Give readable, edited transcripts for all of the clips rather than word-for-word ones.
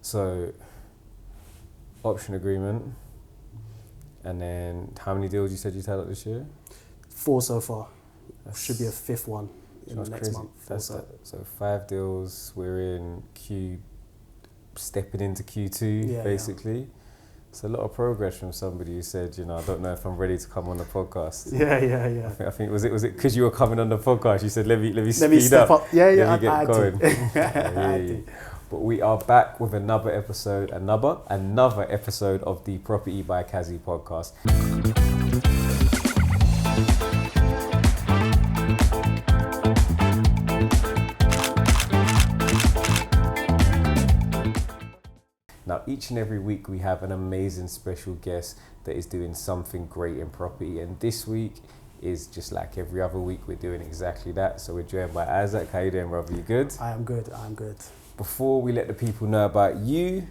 So, option agreement, and then how many deals you said you tied up this year? 4 so far. Should be a 5th one in the next crazy. month. So 5 deals. We're in stepping into Q2 basically. Yeah. It's a lot of progress from somebody who said, I don't know if I'm ready to come on the podcast. Yeah. I think was it because you were coming on the podcast? You said let me speed up. Yeah. Let me get going. I did. But we are back with another episode of the Property by Kazy podcast. Now, each and every week we have an amazing special guest that is doing something great in property. And this week is just like every other week, we're doing exactly that. So we're joined by Issac. How you doing, brother? You good? I am good. Before we let the people know about you,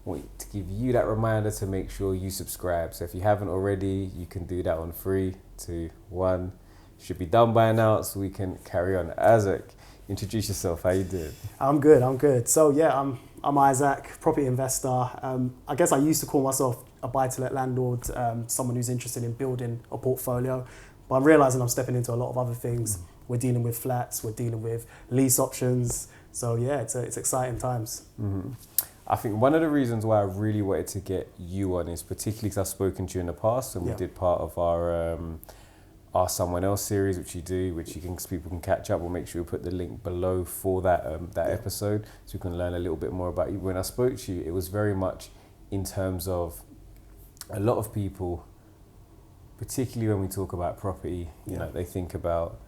I want to give you that reminder to make sure you subscribe. So if you haven't already, you can do that on 3, 2, 1. Should be done by now so we can carry on. Issac, introduce yourself. How you doing? I'm good. So yeah, I'm Issac, property investor. I guess I used to call myself a buy-to-let landlord, someone who's interested in building a portfolio. But I'm realising I'm stepping into a lot of other things. We're dealing with flats, we're dealing with lease options. So yeah, it's exciting times. Mm-hmm. I think one of the reasons why I really wanted to get you on is particularly because I've spoken to you in the past and we did part of our Someone Else series, which people can catch up. We'll make sure we put the link below for that episode so you can learn a little bit more about you. When I spoke to you, it was very much in terms of a lot of people, particularly when we talk about property, they think about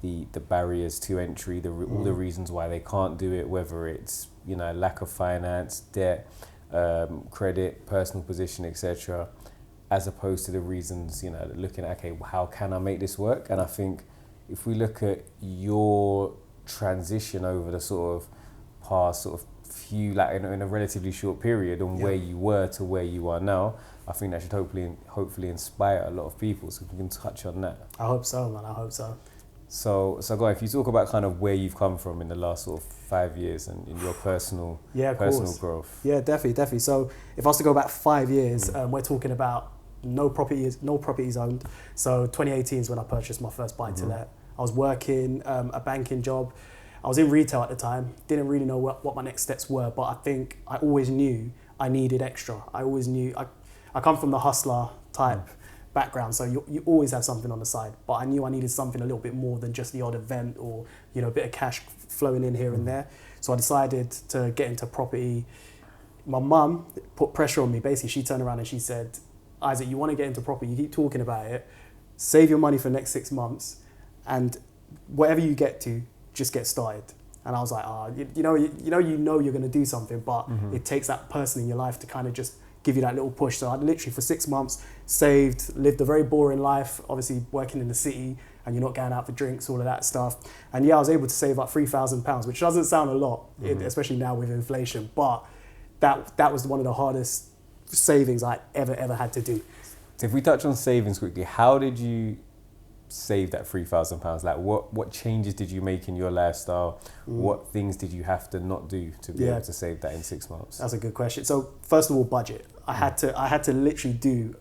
the barriers to entry, all the reasons why they can't do it, whether it's lack of finance, debt, credit, personal position, etc., as opposed to the reasons, looking at, okay, how can I make this work? And I think if we look at your transition over the sort of past sort of few, like in a relatively short period, and where you were to where you are now, I think that should hopefully inspire a lot of people. So we can touch on that. I hope so, man. I hope so. So go on, if you talk about kind of where you've come from in the last sort of 5 years and in your personal growth. Yeah, definitely. So if I was to go back 5 years, we're talking about no properties owned. So 2018 is when I purchased my first buy-to-let. I was working a banking job. I was in retail at the time. Didn't really know what my next steps were, but I think I always knew I needed extra. I always knew I come from the hustler type background, so you always have something on the side. But I knew I needed something a little bit more than just the odd event or a bit of cash flowing in here and there. So I decided to get into property. My mum put pressure on me. Basically, she turned around and she said, Issac, you want to get into property, you keep talking about it, save your money for the next 6 months, and whatever you get to, just get started. And I was like, you know you're going to do something, but it takes that person in your life to kind of just give you that little push. So I literally for 6 months saved, lived a very boring life, obviously working in the city and you're not going out for drinks, all of that stuff. And yeah, I was able to save up £3,000, which doesn't sound a lot, especially now with inflation, but that was one of the hardest savings I ever had to do. So if we touch on savings quickly, how did you save that £3,000? Like what changes did you make in your lifestyle? What things did you have to not do to be able to save that in 6 months? That's a good question. So first of all, budget. I had to literally do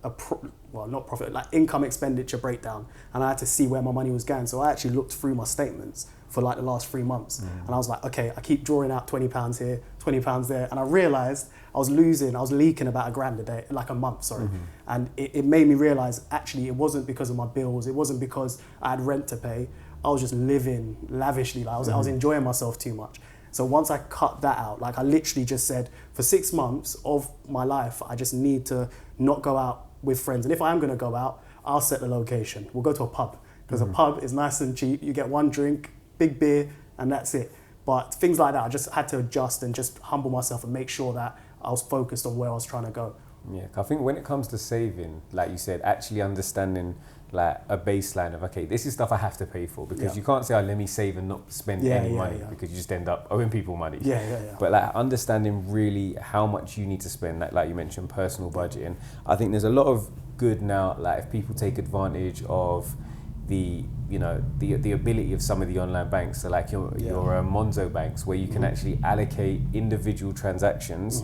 income expenditure breakdown, and I had to see where my money was going. So I actually looked through my statements for like the last 3 months, and I was like, okay, I keep drawing out £20 here, £20 there, and I realised I was leaking about £1,000 a day, like a month, sorry. And it made me realise actually it wasn't because of my bills, it wasn't because I had rent to pay. I was just living lavishly, I was enjoying myself too much. So once I cut that out, like I literally just said, for 6 months of my life, I just need to not go out with friends. And if I am going to go out, I'll set the location. We'll go to a pub, because a pub is nice and cheap. You get one drink, big beer, and that's it. But things like that, I just had to adjust and just humble myself and make sure that I was focused on where I was trying to go. Yeah, I think when it comes to saving, like you said, actually understanding like a baseline of, okay, this is stuff I have to pay for, because you can't say, let me save and not spend any money, because you just end up owing people money. But like understanding really how much you need to spend, like you mentioned, personal budgeting. I think there's a lot of good now, like if people take advantage of the ability of some of the online banks, so like your Monzo banks, where you can actually allocate individual transactions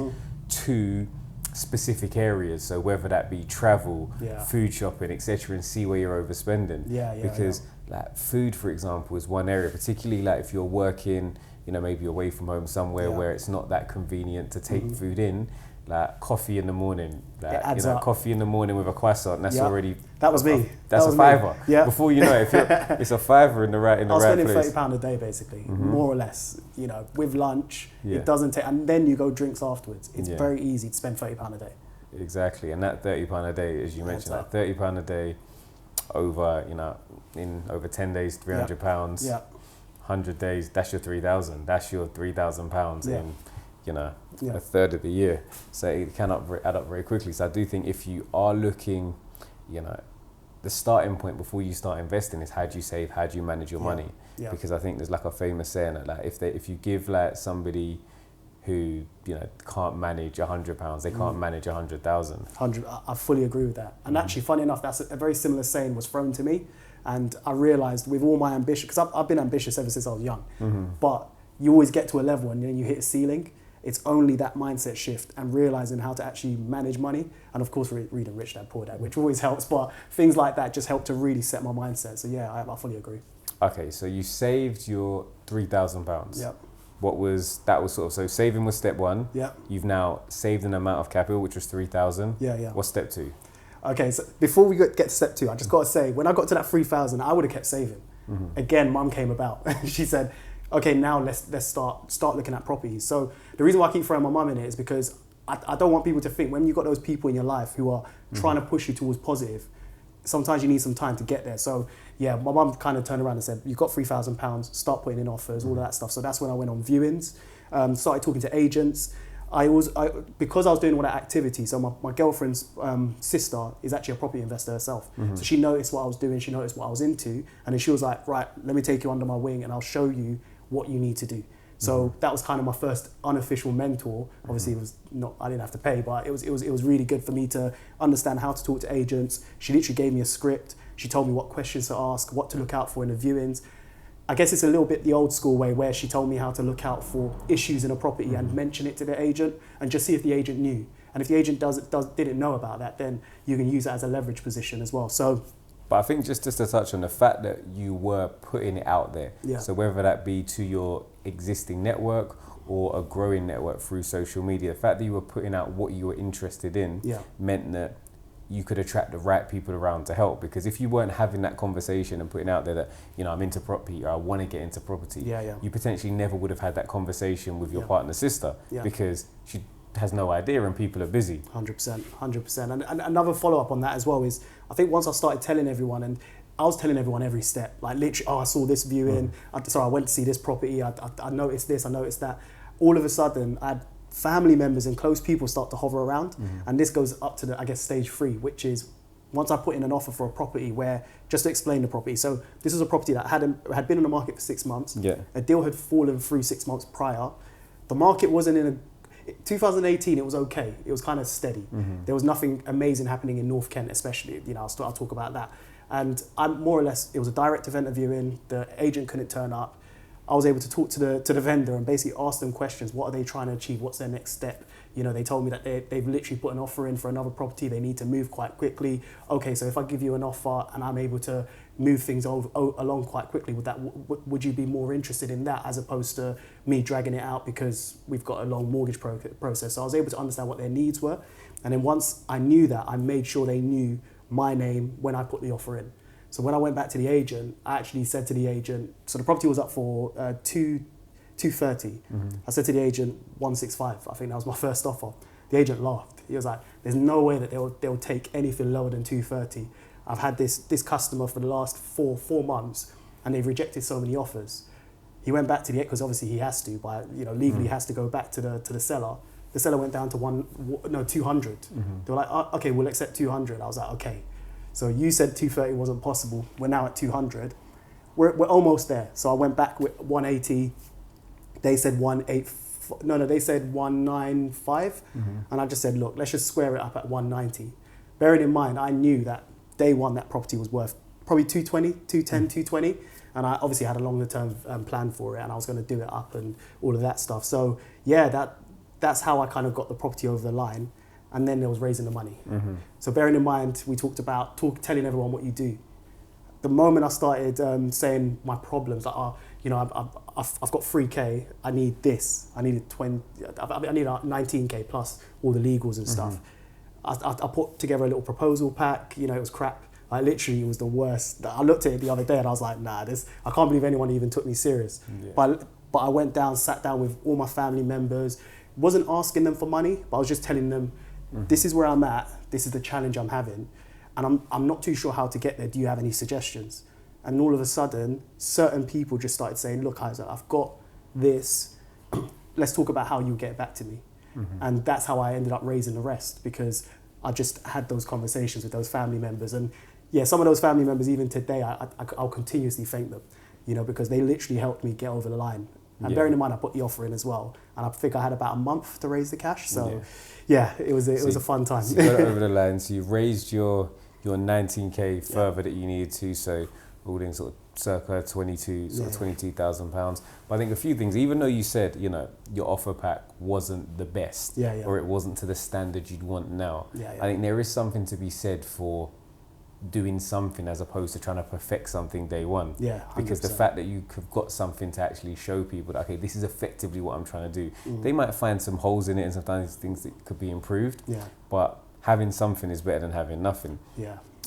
to specific areas, so whether that be travel, food shopping, etc., and see where you're overspending. Because like food, for example, is one area, particularly like if you're working, maybe away from home somewhere where it's not that convenient to take food in. Like coffee in the morning, like, coffee in the morning with a croissant. That's already that was me. That's a fiver. Yeah. Before you know it, it's a fiver in the right place. I was spending £30 a day basically, more or less. With lunch, it doesn't take, and then you go drinks afterwards. It's very easy to spend £30 a day. Exactly, and that £30 a day, as you mentioned, like £30 a day over, in over 10 days, £300. 100 days, that's your 3,000. That's your £3,000 in. A third of the year, so it can add up very quickly. So I do think if you are looking, the starting point before you start investing is how do you save, how do you manage your money? Because I think there's like a famous saying that like if you give like somebody who can't manage £100, they can't manage 100,000. I fully agree with that. And actually, funny enough, that's a very similar saying was thrown to me, and I realised with all my ambition, because I've been ambitious ever since I was young, but you always get to a level and then you hit a ceiling. It's only that mindset shift and realizing how to actually manage money. And of course, reading Rich Dad, Poor Dad, which always helps. But things like that just help to really set my mindset. So yeah, I fully agree. Okay, so you saved your £3,000. Yep. So saving was step one. Yep. You've now saved an amount of capital, which was 3,000. Yeah. What's step two? Okay, so before we get to step two, I just got to say, when I got to that 3,000, I would have kept saving. Again, Mum came about. She said, okay, now let's start looking at properties. So the reason why I keep throwing my mum in it is because I don't want people to think when you've got those people in your life who are trying to push you towards positive, sometimes you need some time to get there. So yeah, my mum kind of turned around and said, you've got £3,000, start putting in offers, all of that stuff. So that's when I went on viewings, started talking to agents. Because I was doing all that activity, so my girlfriend's sister is actually a property investor herself. So she noticed what I was doing, she noticed what I was into, and then she was like, right, let me take you under my wing and I'll show you what you need to do. So that was kind of my first unofficial mentor. Obviously, it was not, I didn't have to pay, but it was really good for me to understand how to talk to agents. She literally gave me a script. She told me what questions to ask, what to look out for in the viewings. I guess it's a little bit the old school way where she told me how to look out for issues in a property and mention it to the agent and just see if the agent knew. And if the agent didn't know about that, then you can use that as a leverage position as well. So, but I think just to touch on the fact that you were putting it out there. So whether that be to your existing network or a growing network through social media, the fact that you were putting out what you were interested in meant that you could attract the right people around to help. Because if you weren't having that conversation and putting out there that, I'm into property or I want to get into property, you potentially never would have had that conversation with your partner's sister because she has no idea and people are busy. 100%. And another follow-up on that as well is, I think once I started telling everyone, and I was telling everyone every step, like literally, I saw this viewing, I went to see this property, I noticed this, I noticed that. All of a sudden, I had family members and close people start to hover around, and this goes up to the, I guess, stage 3, which is once I put in an offer for a property where, just to explain the property, so this is a property that had been on the market for 6 months, a deal had fallen through 6 months prior, the market wasn't in a, 2018 it was okay, it was kind of steady, there was nothing amazing happening in North Kent especially, I'll talk about that, and I'm more or less, it was a direct event of viewing, the agent couldn't turn up, I was able to talk to the vendor and basically ask them questions. What are they trying to achieve? What's their next step? They told me that they've literally put an offer in for another property. They need to move quite quickly. Okay, so if I give you an offer and I'm able to move things along quite quickly, would you be more interested in that as opposed to me dragging it out because we've got a long mortgage process? So I was able to understand what their needs were. And then once I knew that, I made sure they knew my name when I put the offer in. So when I went back to the agent, I actually said to the agent, so the property was up for 230. I said to the agent 165. I think that was my first offer. The agent laughed. He was like, "There's no way that they'll take anything lower than 230. I've had this customer for the last four months, and they've rejected so many offers." He went back to the, because obviously he has to, by legally he has to go back to the seller. The seller went down to 200. They were like, oh, "Okay, we'll accept 200." I was like, "Okay." So you said 230 wasn't possible. We're now at 200. We're almost there. So I went back with 180. They said 185. No, they said 195. And I just said, look, let's just square it up at 190. Bearing in mind, I knew that day one that property was worth probably 220, 210, 220. And I obviously had a longer term plan for it, and I was going to do it up and all of that stuff. So yeah, that's how I kind of got the property over the line. And then there was raising the money. So bearing in mind, we talked about telling everyone what you do. The moment I started saying my problems, like, you know, I've got 3K, I need this, I need 20, I need 19K plus all the legals and stuff. I put together a little proposal pack, you know, it was crap. Like literally, it was the worst. I looked at it the other day and I was like, nah, I can't believe anyone even took me serious. Yeah. But I went down, sat down with all my family members, wasn't asking them for money, but I was just telling them, this is where I'm at, this is the challenge I'm having, and I'm not too sure how to get there. Do you have any suggestions? And all of a sudden, certain people just started saying, look, Isaac, I've got this. Let's talk about how you get back to me. And that's how I ended up raising the rest, because I just had those conversations with those family members. And yeah, some of those family members, even today, I'll continuously thank them, you know, because they literally helped me get over the line. And bearing in mind, I put the offer in as well. And I think I had about a month to raise the cash. So yeah, it was a fun time. So you got it over the line. So you've raised your 19K further that you needed to. So all in sort of circa 22,000 pounds. But I think a few things, even though you said, you know, your offer pack wasn't the best or it wasn't to the standard you'd want now. I think there is something to be said for doing something as opposed to trying to perfect something day one. Yeah, 100%. Because the fact that you have got something to actually show people that, okay, this is effectively what I'm trying to do. They might find some holes in it and sometimes things that could be improved. But having something is better than having nothing.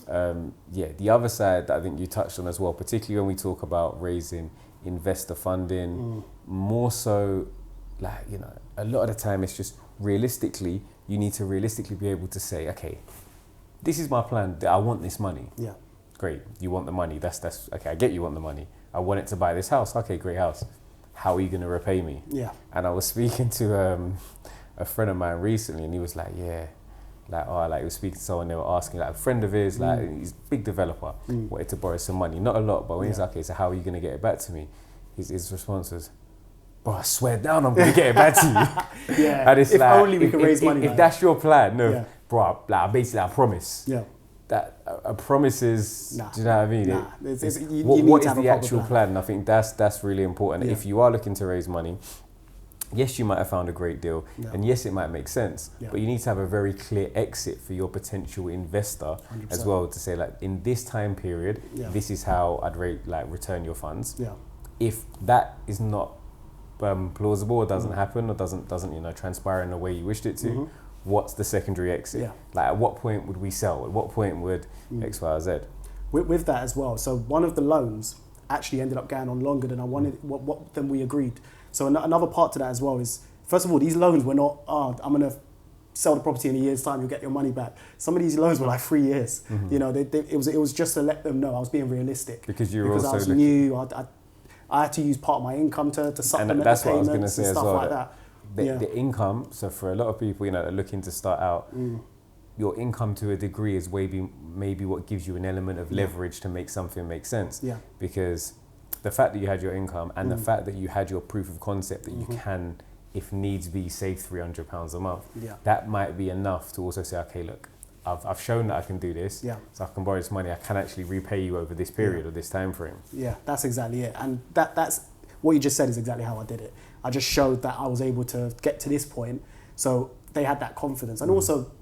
The other side that I think you touched on as well, particularly when we talk about raising investor funding, more so, like, you know, a lot of the time it's just realistically, you need to realistically be able to say, okay, this is my plan. I want this money. Yeah. Great. You want the money. That's okay. I get you want the money. I want it to buy this house. Okay, great house. How are you going to repay me? Yeah. And I was speaking to a friend of mine recently, and he was like, yeah, like he was speaking to someone, they were asking, like a friend of his, like he's a big developer, wanted to borrow some money, not a lot, but when he's like, okay, so how are you going to get it back to me? His response was, bro, I swear down, I'm going to get it back to you. And it's if like, only we could raise money. If that's your plan, bro, like basically I promise. Yeah. That a promise is, do you know what I mean? What is the actual plan? And I think that's really important. If you are looking to raise money, yes, you might have found a great deal, and yes, it might make sense, but you need to have a very clear exit for your potential investor 100%. As well, to say, like, in this time period, this is how I'd return your funds. Yeah. If that is not plausible or doesn't happen or doesn't transpire in the way you wished it to, what's the secondary exit? Yeah. Like, at what point would we sell? At what point would X, Y, or Z? With that as well. So one of the loans actually ended up going on longer than I wanted, than we agreed. So another part to that as well is, first of all, these loans were not, I'm going to sell the property in a year's time, you'll get your money back. Some of these loans were like 3 years. You know, it was just to let them know I was being realistic. Because I was new, I had to use part of my income to supplement the payments and stuff like that. The income, so for a lot of people, you know, looking to start out, your income to a degree is maybe what gives you an element of leverage to make something make sense. Yeah. Because the fact that you had your income and the fact that you had your proof of concept that you can, if needs be, save £300 a month, that might be enough to also say, okay, look, I've shown that I can do this, so I can borrow this money, I can actually repay you over this period or this time frame. Yeah, that's exactly it. And that's what you just said is exactly how I did it. I just showed that I was able to get to this point, so they had that confidence. And also,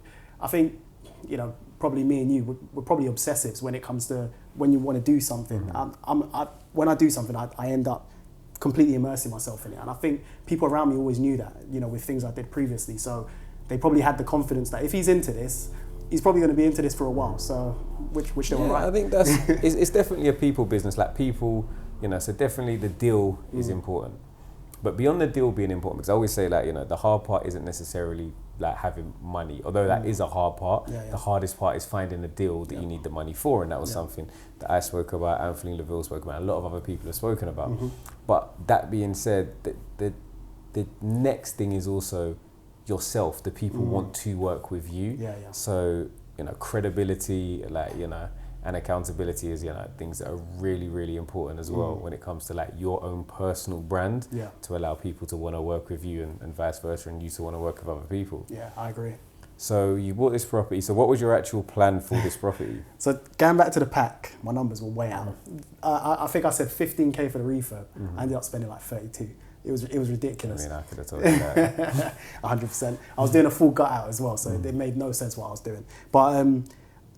I think, you know, probably me and you, we're probably obsessives when it comes to when you want to do something. When I do something, I end up completely immersing myself in it. And I think people around me always knew that, you know, with things I did previously. So they probably had the confidence that if he's into this, he's probably going to be into this for a while. So, which they were right. I think it's definitely a people business. Like, people, you know, so definitely the deal is important. But beyond the deal being important, because I always say, like, you know, the hard part isn't necessarily like having money, although that is a hard part. The hardest part is finding a deal that you need the money for, and that was something that I spoke about, Anthony Laville spoke about, a lot of other people have spoken about. But that being said, the next thing is also yourself. The people want to work with you. So, you know, credibility, like, you know, and accountability is, you know, things that are really, really important as well when it comes to, like, your own personal brand to allow people to want to work with you and vice versa, and you to want to work with other people. Yeah, I agree. So you bought this property. So what was your actual plan for this property? So going back to the pack, my numbers were way out. I think I said 15k for the refurb. I ended up spending like 32. It was ridiculous. I mean, I could have told you that. 100%. I was doing a full gut out as well, so it made no sense what I was doing. But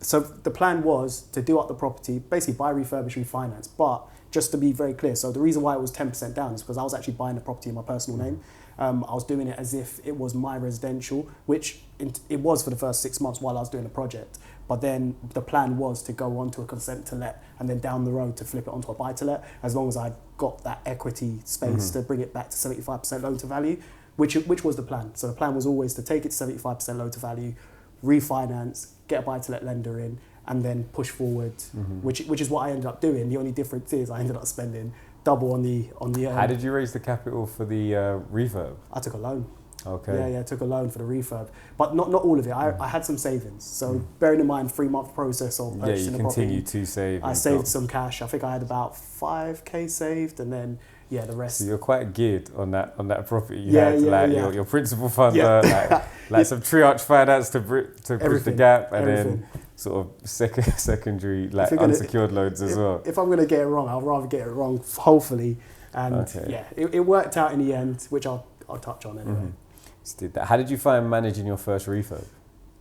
so the plan was to do up the property, basically buy, refurbish, refinance. But just to be very clear, so the reason why it was 10% down is because I was actually buying the property in my personal name. I was doing it as if it was my residential, which it was for the first 6 months while I was doing the project. But then the plan was to go on to a consent to let and then down the road to flip it onto a buy to let, as long as I got that equity space to bring it back to 75% loan to value, which was the plan. So the plan was always to take it to 75% loan to value, refinance, get a buy to let lender in, and then push forward, which is what I ended up doing. The only difference is I ended up spending double on the. How did you raise the capital for the refurb? I took a loan. Okay. Yeah, I took a loan for the refurb, but not all of it. I had some savings. So bearing in mind 3-month process of purchasing you the property, continue to save. I saved some cash. I think I had about 5k saved, and then the rest. So you're quite geared on that property. You had your principal funder, like some triage finance to bridge the gap, and then sort of secondary unsecured loans as well. If I'm gonna get it wrong, I'll rather get it wrong, hopefully. And it worked out in the end, which I'll touch on anyway. Just did that. How did you find managing your first refurb?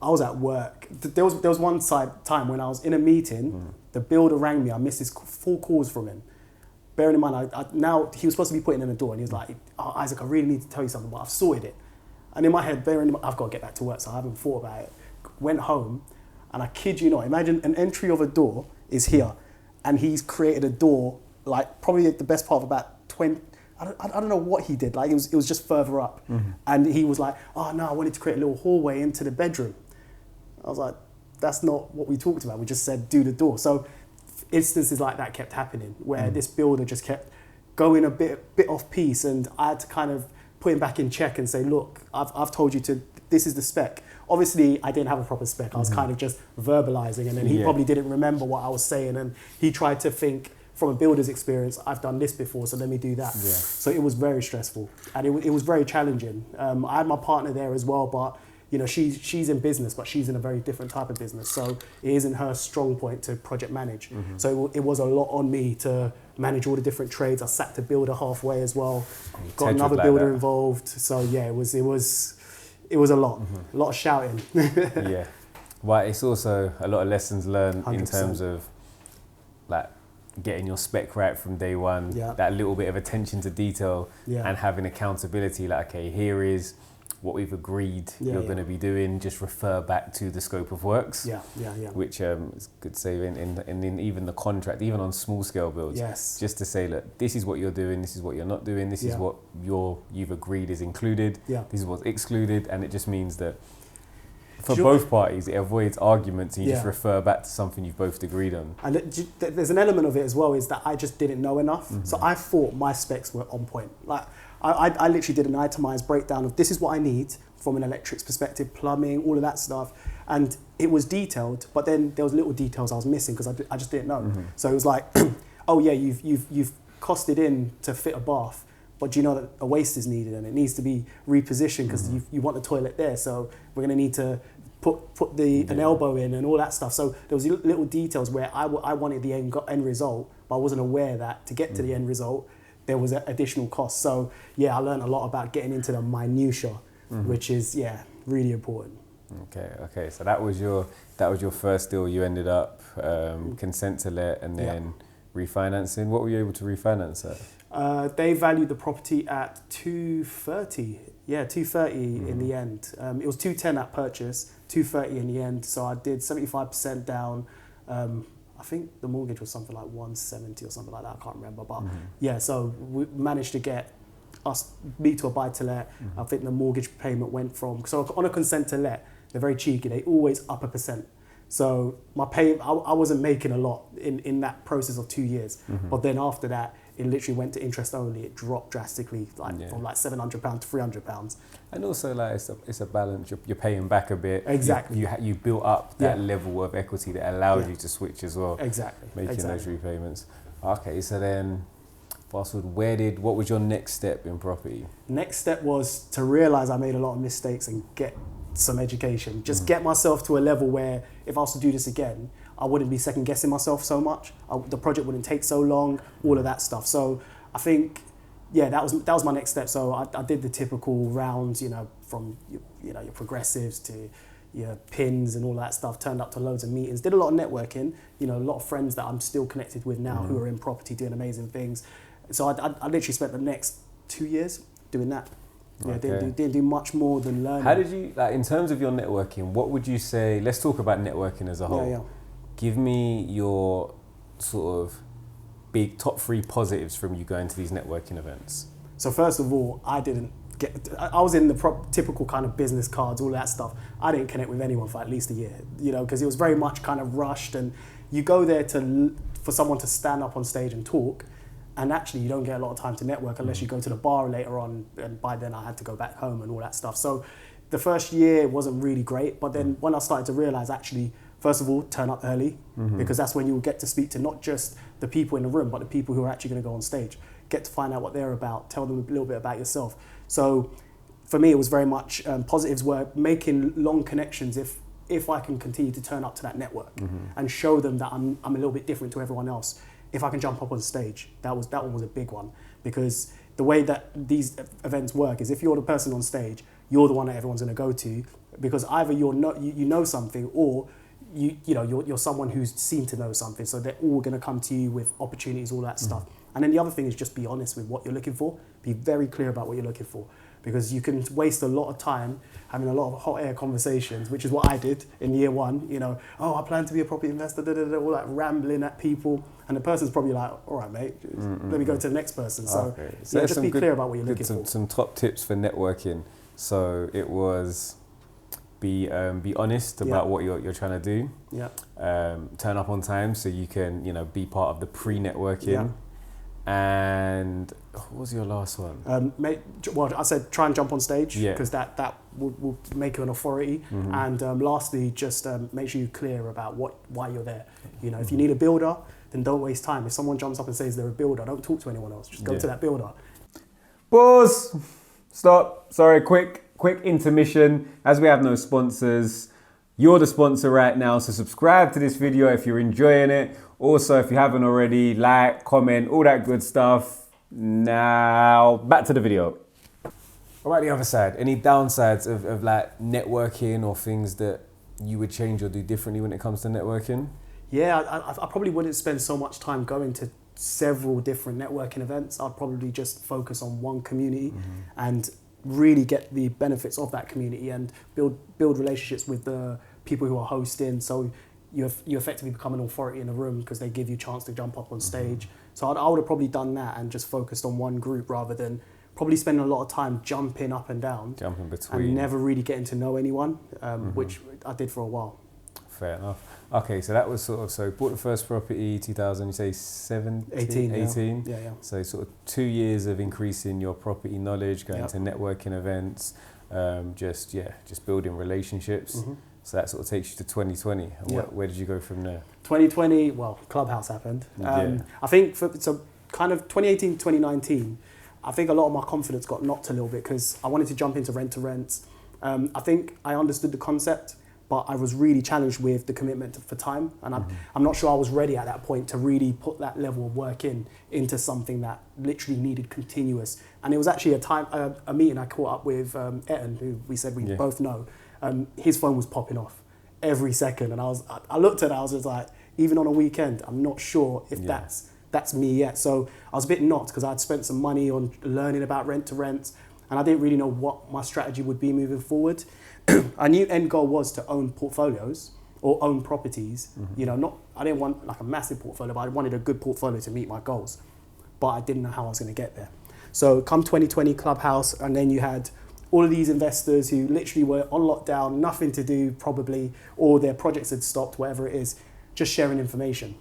I was at work. There was one time when I was in a meeting, the builder rang me. I missed his 4 calls from him. Bearing in mind, now he was supposed to be putting in a door, and he was like, "Oh, Isaac, I really need to tell you something, but I've sorted it." And in my head, I've got to get back to work, so I haven't thought about it. Went home, and I kid you not, imagine an entry of a door is here, and he's created a door, like probably the best part of about 20, I don't know what he did, like it was just further up. And he was like, "Oh no, I wanted to create a little hallway into the bedroom." I was like, "That's not what we talked about, we just said do the door." So instances like that kept happening, where this builder just kept going a bit off piece, and I had to kind of put him back in check and say, "Look, I've told you to, this is the spec." Obviously, I didn't have a proper spec. I was kind of just verbalizing, and then he probably didn't remember what I was saying, and he tried to think from a builder's experience, I've done this before, so let me do that. So it was very stressful, and it was very challenging. I had my partner there as well, but she's in business, but she's in a very different type of business. So it isn't her strong point to project manage. So it was a lot on me to manage all the different trades. I sacked a builder halfway as well, got another builder involved. So it was a lot, a lot of shouting. Well, it's also a lot of lessons learned 100%. in terms of like getting your spec right from day one, that little bit of attention to detail, and having accountability. Like, okay, here is what we've agreed you're going to be doing. Just refer back to the scope of works. Which is good saving in even the contract, even on small scale builds. Just to say, look, this is what you're doing, this is what you're not doing, this is what you've agreed is included, this is what's excluded, and it just means that for both parties, it avoids arguments, and you just refer back to something you've both agreed on. And there's an element of it as well, is that I just didn't know enough. So I thought my specs were on point. Like I literally did an itemized breakdown of this is what I need from an electrics perspective, plumbing, all of that stuff. And it was detailed, but then there was little details I was missing because I just didn't know. So it was like, oh yeah, you've costed in to fit a bath, but do you know that a waste is needed and it needs to be repositioned because you want the toilet there, so we're going to need to put an elbow in and all that stuff. So there was little details where I wanted the end result, but I wasn't aware that to get to the end result, there was additional cost. So I learned a lot about getting into the minutiae, which is really important. Okay. So that was your first deal. You ended up consent to let and then refinancing. What were you able to refinance at? They valued the property at 230. Yeah, 230 in the end. It was 210 at purchase, 230 in the end. So I did 75% down. I think the mortgage was something like 170 or something like that. I can't remember. But so we managed to get me to a buy to let. I think the mortgage payment went from, so on a consent to let, they're very cheeky. They always up 1%. So my pay, I wasn't making a lot in that process of 2 years. But then after that, it literally went to interest only. It dropped drastically, from like £700 to £300. And also, like it's a balance. You're paying back a bit. Exactly. You built up that level of equity that allowed you to switch as well. Exactly. Making those repayments. Okay, so then fast forward. What was your next step in property? Next step was to realise I made a lot of mistakes and get some education. Just get myself to a level where if I was to do this again, I wouldn't be second guessing myself so much. The project wouldn't take so long, all of that stuff. So I think, yeah, that was my next step. So I did the typical rounds, from your progressives to your pins and all that stuff, turned up to loads of meetings, did a lot of networking, a lot of friends that I'm still connected with now who are in property doing amazing things. So I literally spent the next 2 years doing that. Yeah, didn't do much more than learning. How did you, in terms of your networking, what would you say, let's talk about networking as a whole. Yeah. Give me your sort of big top 3 positives from you going to these networking events. So first of all, I was in the typical kind of business cards, all that stuff. I didn't connect with anyone for at least a year, because it was very much kind of rushed, and you go there for someone to stand up on stage and talk, and actually you don't get a lot of time to network unless you go to the bar later on, and by then I had to go back home and all that stuff. So the first year wasn't really great, but then when I started to realize, actually, first of all, turn up early, because that's when you'll get to speak to not just the people in the room, but the people who are actually going to go on stage. Get to find out what they're about, tell them a little bit about yourself. So for me, it was very much positives were making long connections if I can continue to turn up to that network and show them that I'm a little bit different to everyone else. If I can jump up on stage, that one was a big one, because the way that these events work is if you're the person on stage, you're the one that everyone's going to go to, because either you know something, or you're someone who's seen to know something, so they're all going to come to you with opportunities, all that stuff. And then the other thing is just be honest with what you're looking for. Be very clear about what you're looking for, because you can waste a lot of time having a lot of hot air conversations, which is what I did in year one. I plan to be a property investor, all that rambling at people, and the person's probably like, all right, mate, let me go to the next person. So just be clear about what you're looking for. Some top tips for networking. So it was be honest about what you're trying to do. Yeah. Turn up on time so you can be part of the pre-networking. Yeah. And what was your last one? I said try and jump on stage, Yeah. because that will make you an authority. And lastly, just make sure you're clear about why you're there. If you need a builder, then don't waste time. If someone jumps up and says they're a builder, don't talk to anyone else. Just go to that builder. Pause. Stop. Sorry, quick intermission. As we have no sponsors, you're the sponsor right now, so subscribe to this video if you're enjoying it. Also, if you haven't already, like, comment, all that good stuff. Now, back to the video. What about the other side? Any downsides of networking, or things that you would change or do differently when it comes to networking? Yeah, I probably wouldn't spend so much time going to several different networking events. I'd probably just focus on one community and really get the benefits of that community and build relationships with the people who are hosting. So you effectively become an authority in the room because they give you a chance to jump up on stage. So I would have probably done that and just focused on one group rather than probably spending a lot of time jumping up and down. Jumping between. And never really getting to know anyone, which I did for a while. Fair enough. Okay, so that was bought the first property 2000, you say 17? 18. Yeah. So sort of 2 years of increasing your property knowledge, going to networking events, just building relationships. So that sort of takes you to 2020. And where did you go from there? 2020, well, Clubhouse happened. I think kind of 2018, 2019, I think a lot of my confidence got knocked a little bit because I wanted to jump into rent-to-rents. I think I understood the concept, but I was really challenged with the commitment for time. And I'm not sure I was ready at that point to really put that level of work into something that literally needed continuous. And it was actually a meeting I caught up with Etten, who we said we both know. His phone was popping off every second. And I looked at it, I was just like, even on a weekend, I'm not sure if that's me yet. So I was a bit knocked because I'd spent some money on learning about rent-to-rents and I didn't really know what my strategy would be moving forward. I knew end goal was to own portfolios or own properties. I didn't want like a massive portfolio, but I wanted a good portfolio to meet my goals. But I didn't know how I was going to get there. So come 2020 Clubhouse, and then you had all of these investors who literally were on lockdown, nothing to do probably, or their projects had stopped, whatever it is, just sharing information.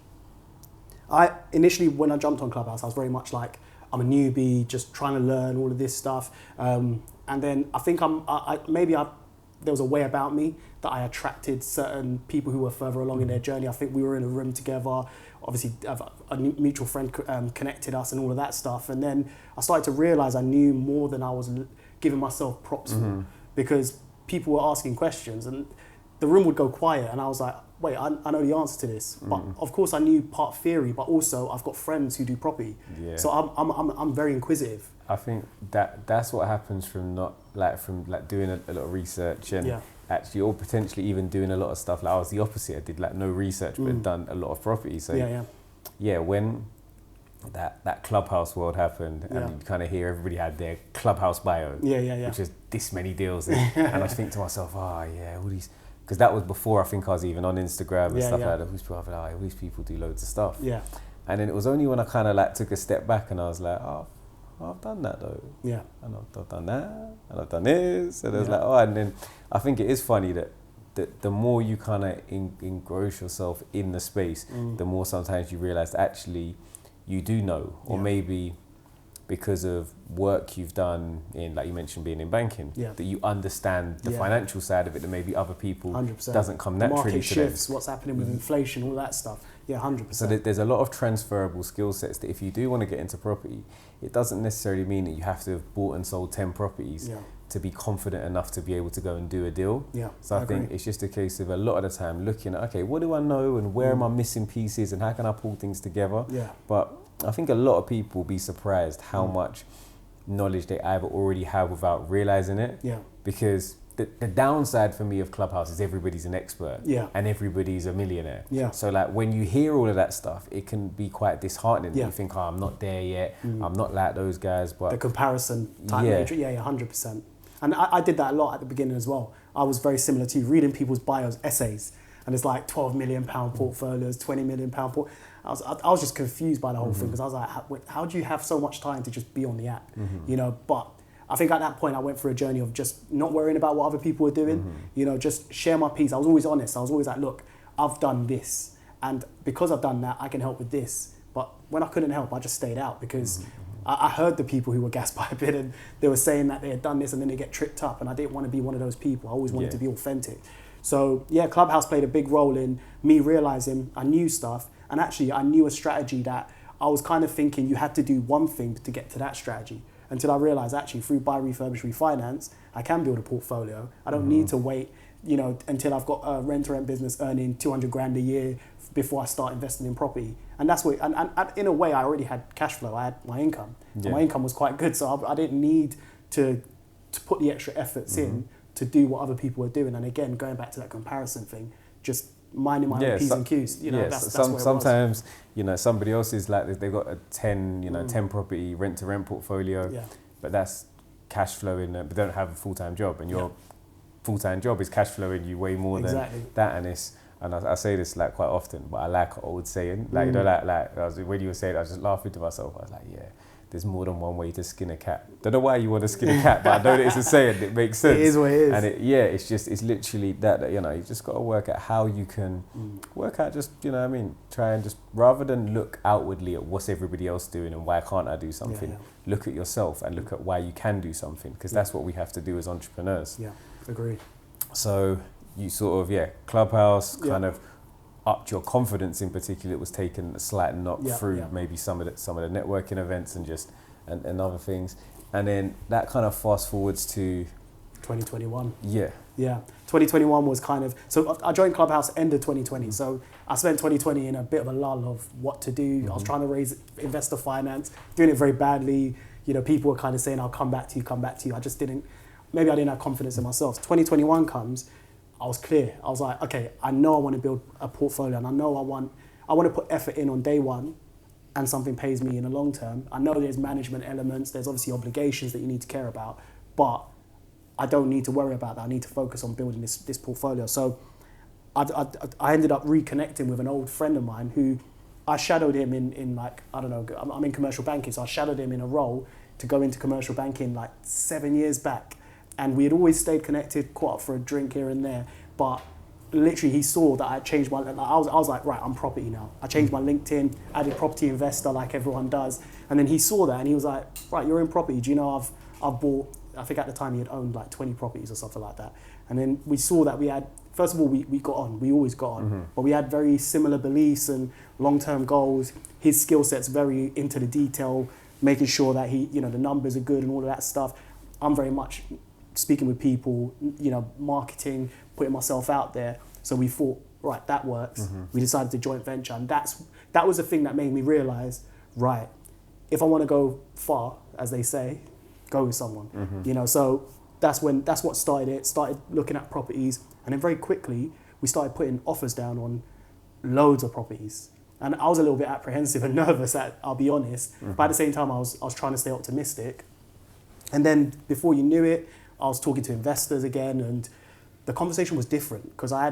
Initially, when I jumped on Clubhouse, I was very much like, I'm a newbie, just trying to learn all of this stuff. And then I think there was a way about me that I attracted certain people who were further along in their journey. I think we were in a room together. Obviously, a mutual friend connected us and all of that stuff. And then I started to realize I knew more than I was giving myself props for, because people were asking questions and the room would go quiet and I was like, wait, I know the answer to this. But of course I knew part theory, but also I've got friends who do property. Yeah. So I'm very inquisitive. I think that's what happens from doing a lot of research and actually, or potentially even doing a lot of stuff. Like I was the opposite. I did like no research, but had done a lot of property. So when that Clubhouse world happened, and you kind of hear everybody had their Clubhouse bio, which is this many deals, and I think to myself, all these. Because that was before I think I was even on Instagram and stuff like that. All these people do loads of stuff. Yeah. And then it was only when I kind of like took a step back and I was like, I've done that though. Yeah. And I've done that, and I've done this, and I was like, and then I think it is funny that the more you kind of engross yourself in the space, the more sometimes you realise that actually you do know, or maybe because of work you've done in, like you mentioned, being in banking, that you understand the financial side of it that maybe other people 100%. Doesn't come naturally Market to them. shifts, what's happening with inflation, all that stuff. Yeah, 100%. So there's a lot of transferable skill sets that if you do want to get into property, it doesn't necessarily mean that you have to have bought and sold 10 properties to be confident enough to be able to go and do a deal. Yeah, so I think it's just a case of a lot of the time looking at, okay, what do I know and where am I missing pieces and how can I pull things together? Yeah. But I think a lot of people will be surprised how much knowledge they either already have without realizing it. Yeah. Because the downside for me of Clubhouse is everybody's an expert and everybody's a millionaire. Yeah. So like when you hear all of that stuff, it can be quite disheartening. You think, I'm not there yet. I'm not like those guys. But the comparison type nature, 100%. And I did that a lot at the beginning as well. I was very similar to you, reading people's bios, essays, and it's like £12 million portfolios, £20 million I was just confused by the whole thing because I was like, how do you have so much time to just be on the app? You know, but I think at that point I went through a journey of just not worrying about what other people were doing, you know, just share my piece. I was always honest. I was always like, look, I've done this. And because I've done that, I can help with this. But when I couldn't help, I just stayed out because I heard the people who were gaspiping and they were saying that they had done this and then they get tripped up. And I didn't want to be one of those people. I always wanted to be authentic. So yeah, Clubhouse played a big role in me realizing I knew stuff. And actually, I knew a strategy that I was kind of thinking you had to do one thing to get to that strategy. Until I realized actually through buy, refurbish, refinance, I can build a portfolio. I don't need to wait, you know, until I've got a rent-to-rent business earning 200 grand a year before I start investing in property. And that's what, and in a way, I already had cash flow. I had my income. Yeah. And my income was quite good, so I didn't need to put the extra efforts in to do what other people were doing. And again, going back to that comparison thing, just minding my own P's and Q's, you know, that's where sometimes, you know, somebody else is like, they've got a 10 property rent-to-rent portfolio, but that's cash flowing, but they don't have a full-time job, and your full-time job is cash flowing you way more than that, and I say this like quite often, but I like an old saying, like, you know, when you were saying it, I was just laughing to myself. I was like, there's more than one way to skin a cat. Don't know why you want to skin a cat, but I know that it's a saying. It makes sense. It is what it is. And it's literally that, you know, you just got to work out how you can work out, just, you know what I mean, try and just, rather than look outwardly at what's everybody else doing and why can't I do something, look at yourself and look at why you can do something, because that's what we have to do as entrepreneurs. Yeah, agreed. So you sort of, Clubhouse kind of upped your confidence in particular. It was taken a slight knock through maybe some of the networking events and just and other things, and then that kind of fast forwards to 2021. 2021 was kind of, so I joined Clubhouse end of 2020, so I spent 2020 in a bit of a lull of what to do. I was trying to raise investor finance, doing it very badly. You know, people were kind of saying, I'll come back to you. I just didn't have confidence in myself. 2021 comes, I was clear. I was like, okay, I know I want to build a portfolio, and I know I want to put effort in on day one, and something pays me in the long term. I know there's management elements, there's obviously obligations that you need to care about, but I don't need to worry about that. I need to focus on building this portfolio. So I ended up reconnecting with an old friend of mine who I shadowed him in like, I don't know, I'm in commercial banking, so I shadowed him in a role to go into commercial banking like 7 years back. And we had always stayed connected, caught up for a drink here and there. But literally, he saw that I had changed my. I was like, right, I'm property now. I changed my LinkedIn, added property investor like everyone does. And then he saw that and he was like, right, you're in property. Do you know I've bought? I think at the time he had owned like 20 properties or something like that. And then we saw that we had. First of all, we got on. We always got on. But we had very similar beliefs and long-term goals. His skill set's very into the detail, making sure that the numbers are good and all of that stuff. I'm very much speaking with people, marketing, putting myself out there. So we thought, right, that works. We decided to joint venture, and that was the thing that made me realize, right, if I want to go far, as they say, go with someone. So that's what started it. Started looking at properties, and then very quickly we started putting offers down on loads of properties. And I was a little bit apprehensive and nervous, I'll be honest. But at the same time, I was trying to stay optimistic. And then before you knew it, I was talking to investors again, and the conversation was different because I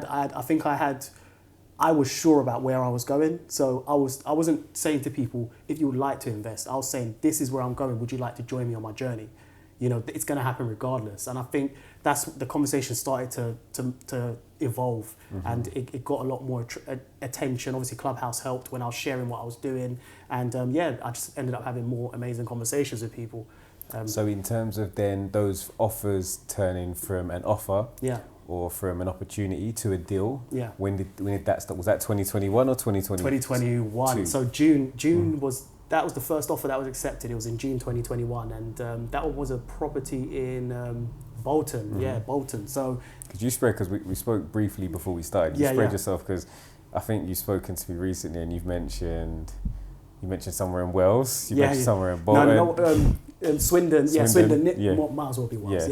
was sure about where I was going. So I wasn't saying to people, if you would like to invest, I was saying, this is where I'm going. Would you like to join me on my journey? It's going to happen regardless. And I think that's the conversation started to evolve, and it got a lot more attention. Obviously, Clubhouse helped when I was sharing what I was doing, and I just ended up having more amazing conversations with people. So in terms of then those offers turning from an offer, or from an opportunity to a deal, when did that start? Was that 2021 or 2020? 2021. So June was the first offer that was accepted. It was in June 2021, and that was a property in Bolton. Bolton. So could you spread, because we spoke briefly before we started, you spread yourself, because I think you've spoken to me recently and you've mentioned somewhere in Wales, mentioned somewhere in Bolton. Swindon. Swindon. Might as well be Wales.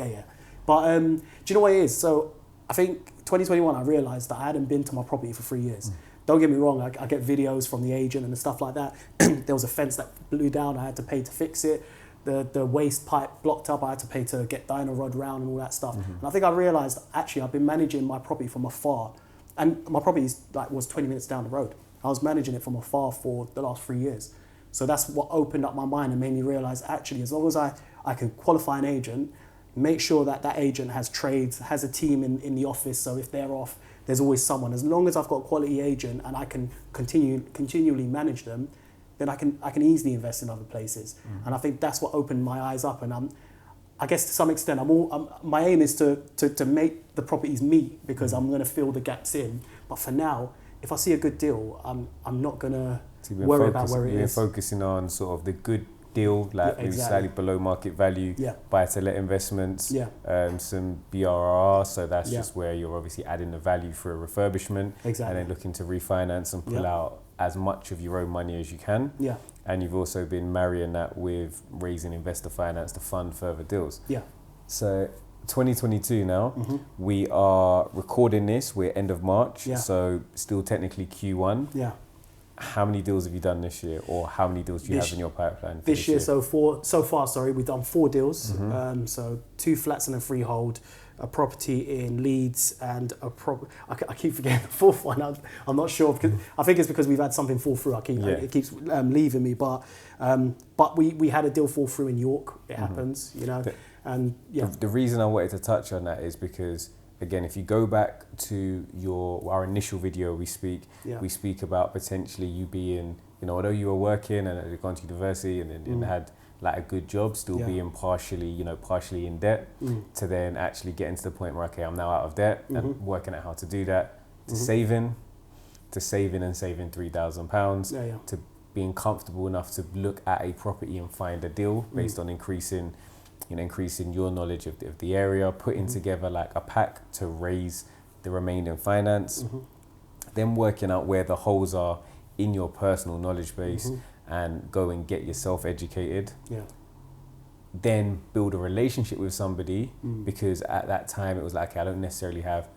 But do you know what it is? So I think 2021, I realised that I hadn't been to my property for 3 years. Don't get me wrong, I get videos from the agent and stuff like that. There was a fence that blew down, I had to pay to fix it. The waste pipe blocked up, I had to pay to get dyno rod round and all that stuff. And I think I realised, actually, I've been managing my property from afar. And my property was 20 minutes down the road. I was managing it from afar for the last 3 years. So that's what opened up my mind and made me realise, actually, as long as I can qualify an agent, make sure that agent has trades, has a team in the office, so if they're off, there's always someone. As long as I've got a quality agent and I can continually manage them, then I can easily invest in other places. And I think that's what opened my eyes up. And I guess to some extent, my aim is to make the properties meet, because I'm going to fill the gaps in. But for now, if I see a good deal, I'm not going to worry about where it is. You're focusing on sort of the good deal, like maybe slightly below market value, buy-to-let investments, some BRRR, so that's just where you're obviously adding the value for a refurbishment, and then looking to refinance and pull out as much of your own money as you can. And you've also been marrying that with raising investor finance to fund further deals. So 2022 now, we are recording this, we're end of March, so still technically Q1. How many deals have you done this year, or how many deals do you have in your pipeline for this year? So far, we've done 4 deals. So 2 flats and a freehold, a property in Leeds, and I keep forgetting the 4th one. I'm not sure, because I think it's because we've had something fall through. It keeps leaving me, but we had a deal fall through in York. It happens, The reason I wanted to touch on that is because, again, if you go back to our initial video, we speak about potentially you being, although you were working and had gone to university and had like a good job, still being partially in debt, to then actually getting to the point where, okay, I'm now out of debt and working out how to do that, to saving and saving £3,000, to being comfortable enough to look at a property and find a deal based on increasing your knowledge of the area, putting together like a pack to raise the remaining finance, then working out where the holes are in your personal knowledge base, and go and get yourself educated. Then build a relationship with somebody, because at that time it was like, okay, I don't necessarily have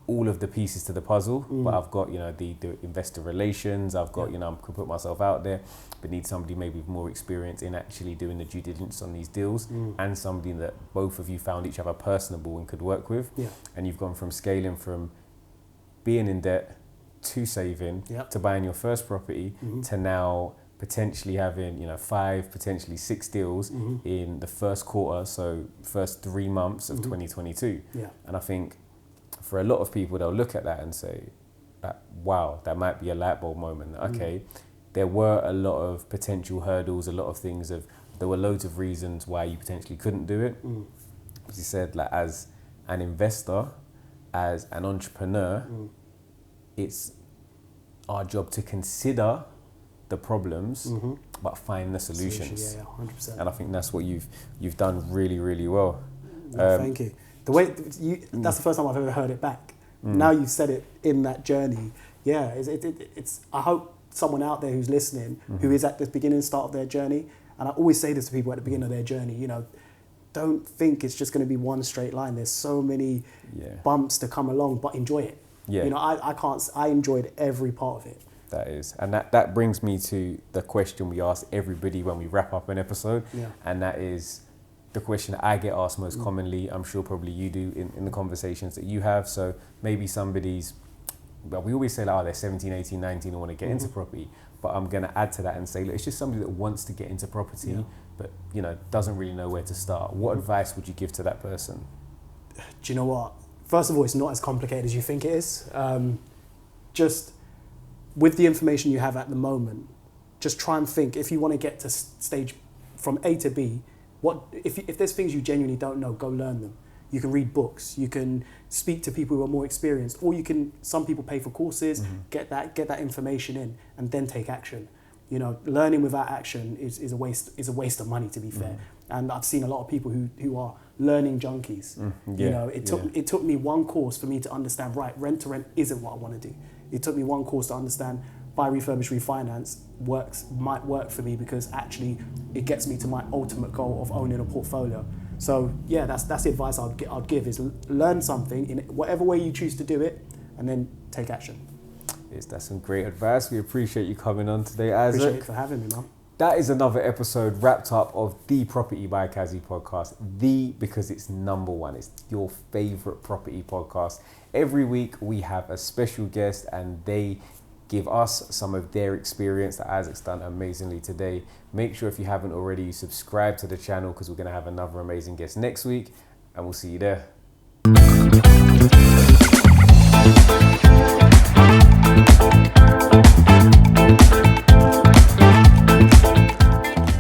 all of the pieces to the puzzle, but I've got, the investor relations, I've got, I can put myself out there, but need somebody maybe with more experience in actually doing the due diligence on these deals, and somebody that both of you found each other personable and could work with. And you've gone from scaling from being in debt to saving, to buying your first property, to now potentially having 5, potentially 6 deals in the first quarter, so first 3 months of 2022. And I think for a lot of people, they'll look at that and say, wow, that might be a light bulb moment. Okay, there were a lot of potential hurdles, a lot of things there were loads of reasons why you potentially couldn't do it. As you said, like as an investor, as an entrepreneur, it's our job to consider the problems, but find the solutions. 100%. And I think that's what you've done really, really well. No, thank you. The way that's the first time I've ever heard it back. Now you've said it in that journey. Yeah, it's. I hope someone out there who's listening, who is at the beginning start of their journey, and I always say this to people at the beginning of their journey. You know, don't think it's just going to be one straight line. There's so many bumps to come along, but enjoy it. Yeah. You know, I enjoyed every part of it. That is, and that brings me to the question we ask everybody when we wrap up an episode, and that is the question that I get asked most commonly. I'm sure probably you do in the conversations that you have. So maybe somebody's, well, we always say like, oh, they're 17, 18, 19 and want to get into property, but I'm going to add to that and say, look, it's just somebody that wants to get into property, but you know, doesn't really know where to start. What advice would you give to that person? Do you know what? First of all, it's not as complicated as you think it is. Just with the information you have at the moment, just try and think, if you want to get to stage from A to B, what if there's things you genuinely don't know, go learn them. You can read books, you can speak to people who are more experienced, or some people pay for courses, get that information in, and then take action. You know, learning without action is a waste of money, to be fair. And I've seen a lot of people who are learning junkies. You know, it took me one course for me to understand, right, rent to rent isn't what I want to do. It took me one course to understand buy, refurbish, refinance might work for me, because actually it gets me to my ultimate goal of owning a portfolio. So yeah, that's the advice I'd give, is learn something in whatever way you choose to do it, and then take action. Yes, that's some great advice. We appreciate you coming on today, Isaac. Appreciate you for having me, man. That is another episode wrapped up of the Property by Kazy podcast. Because it's number one. It's your favorite property podcast. Every week we have a special guest and they give us some of their experience that Isaac's done amazingly today. Make sure if you haven't already, you subscribe to the channel, because we're going to have another amazing guest next week, and we'll see you there.